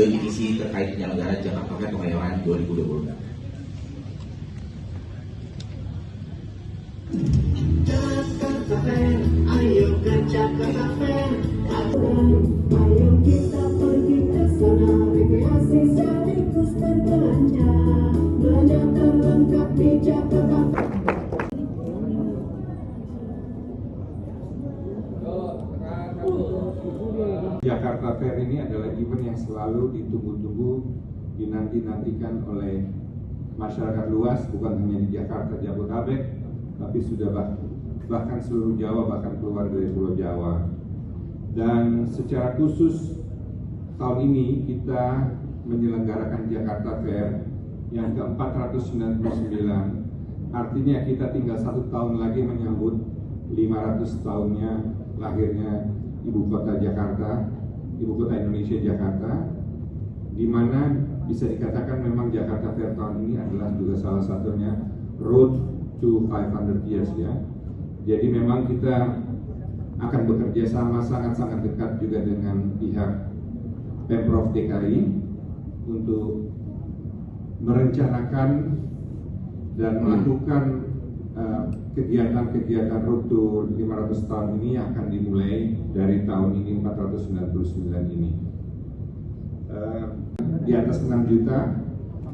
isi terkait penyelenggaraan Jakarta Fair Kemayoran 2026. Jakarta Fair, ayo ke Jakarta Fair, ayo kita pergi ke sana, rekreasi sekaligus berbelanja, belanja terlengkap di Jakarta. Jakarta Fair ini adalah event yang selalu ditunggu-tunggu, dinanti-nantikan oleh masyarakat luas, bukan hanya di Jakarta, Jabodetabek, tapi sudah bahkan seluruh Jawa, bahkan keluar dari Pulau Jawa. Dan secara khusus tahun ini kita menyelenggarakan Jakarta Fair yang ke-499, artinya kita tinggal 1 tahun lagi menyambut 500 tahunnya lahirnya Ibu Kota Jakarta, Ibu Kota Indonesia Jakarta, di mana bisa dikatakan memang Jakarta Fair tahun ini adalah juga salah satunya road to 500 years ya. Jadi memang kita akan bekerja sama sangat-sangat dekat juga dengan pihak Pemprov DKI untuk merencanakan dan melakukan kegiatan-kegiatan road to 500 tahun ini akan dimulai dari tahun ini 499 ini. Di atas 6 juta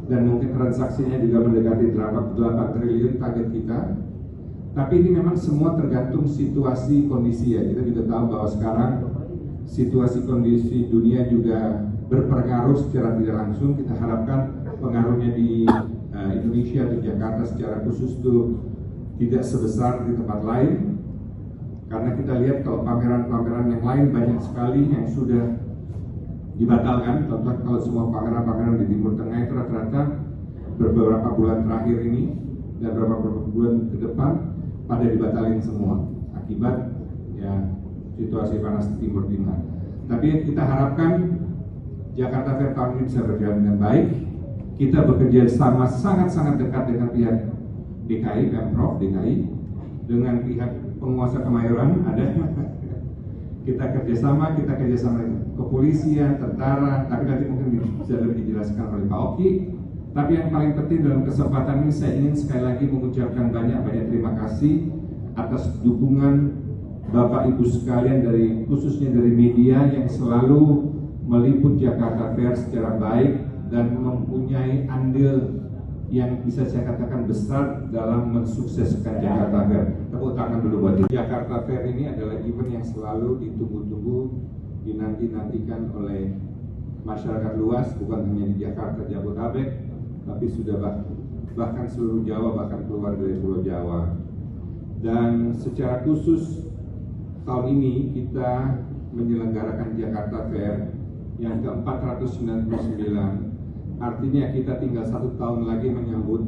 dan mungkin transaksinya juga mendekati 8 triliun target kita. Tapi ini memang semua tergantung situasi kondisi ya. Kita juga tahu bahwa sekarang situasi kondisi dunia juga berpengaruh secara tidak langsung. Kita harapkan pengaruhnya di Indonesia atau Jakarta secara khusus itu tidak sebesar di tempat lain, karena kita lihat kalau pameran-pameran yang lain banyak sekali yang sudah dibatalkan. Contoh kalau semua pameran-pameran di Timur Tengah itu rata-rata beberapa bulan terakhir ini dan beberapa bulan ke depan pada dibatalin semua akibat ya situasi panas di Timur Tengah. Tapi kita harapkan Jakarta Fair tahun ini bisa berjalan dengan baik. Kita bekerja sama sangat-sangat dekat dengan pihak DKI, Pemprov DKI, dengan pihak penguasa Kemayoran ada. Kita kerjasama dengan kepolisian, tentara, tapi nanti mungkin bisa lebih dijelaskan oleh Pak Oki. Tapi yang paling penting dalam kesempatan ini saya ingin sekali lagi mengucapkan banyak terima kasih atas dukungan Bapak Ibu sekalian dari khususnya dari media yang selalu meliput Jakarta Fair secara baik dan mempunyai andil yang bisa saya katakan besar dalam mensukseskan Jakarta Fair. Tepuk tangan dulu buat Jakarta Fair ini adalah event yang selalu ditunggu-tunggu, dinanti-nantikan oleh masyarakat luas, bukan hanya di Jakarta, Jabodetabek, tapi sudah bahkan seluruh Jawa, bahkan keluar dari Pulau Jawa. Dan secara khusus tahun ini kita menyelenggarakan Jakarta Fair yang ke-499, artinya kita tinggal 1 tahun lagi menyambut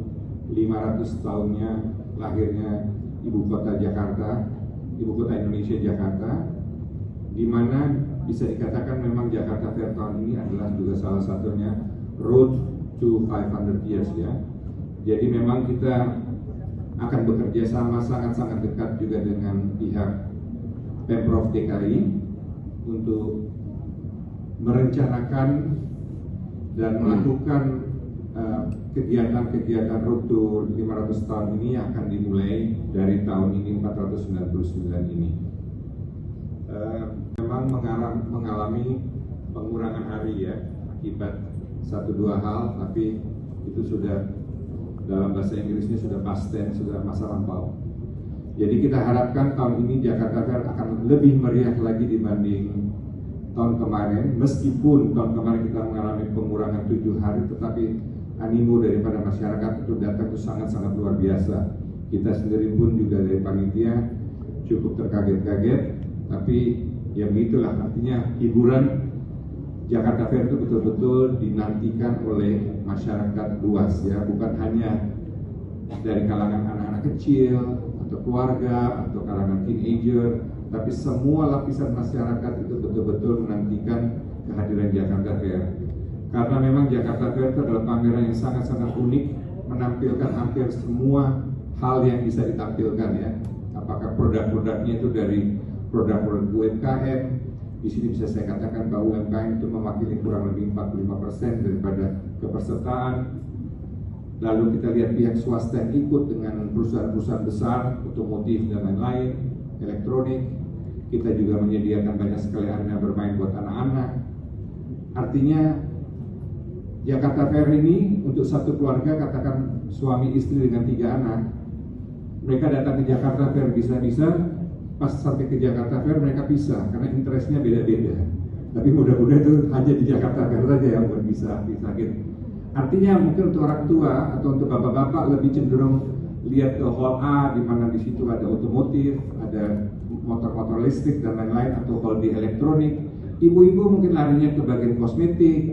500 tahunnya lahirnya Ibu Kota Jakarta, Ibu Kota Indonesia Jakarta, di mana bisa dikatakan memang Jakarta Fair tahun ini adalah juga salah satunya road to 500 years ya. Jadi memang kita akan bekerja sama sangat-sangat dekat juga dengan pihak Pemprov DKI untuk merencanakan dan melakukan kegiatan-kegiatan road to 500 tahun ini akan dimulai dari tahun ini 499 ini. Memang mengalami pengurangan hari ya akibat 1-2 hal, tapi itu sudah dalam bahasa Inggrisnya sudah past tense, sudah masa lampau. Jadi kita harapkan tahun ini Jakarta Fair akan lebih meriah lagi dibanding tahun kemarin, meskipun tahun kemarin kita mengalami pengurangan 7 hari, tetapi animo daripada masyarakat itu datang itu sangat-sangat luar biasa. Kita sendiri pun juga dari panitia cukup terkaget-kaget, tapi ya begitulah, artinya hiburan Jakarta Fair itu betul-betul dinantikan oleh masyarakat luas ya, bukan hanya dari kalangan anak-anak kecil atau keluarga atau kalangan teenager, tapi semua lapisan masyarakat itu betul-betul menantikan kehadiran Jakarta Fair. Karena memang Jakarta Fair itu adalah pameran yang sangat-sangat unik, menampilkan hampir semua hal yang bisa ditampilkan ya. Apakah produk-produknya itu dari produk-produk UMKM, Di sini bisa saya katakan bahwa UMKM itu mewakili kurang lebih 45% daripada kepesertaan. Lalu kita lihat pihak swasta yang ikut dengan perusahaan-perusahaan besar, otomotif dan lain-lain, elektronik. Kita juga menyediakan banyak sekali arena bermain buat anak-anak. Artinya Jakarta Fair ini untuk satu keluarga, katakan suami istri dengan 3 anak, mereka datang ke Jakarta Fair bisa-bisa. Pas sampai ke Jakarta Fair mereka pisah karena interestnya beda-beda. Tapi mudah-mudahan itu hanya di Jakarta Fair saja yang bisa gitu. Artinya mungkin untuk orang tua atau untuk bapak-bapak lebih cenderung lihat ke hall A, di mana di situ ada otomotif, ada motor-motor listrik dan lain-lain, atau hall di elektronik. Ibu-ibu mungkin larinya ke bagian kosmetik,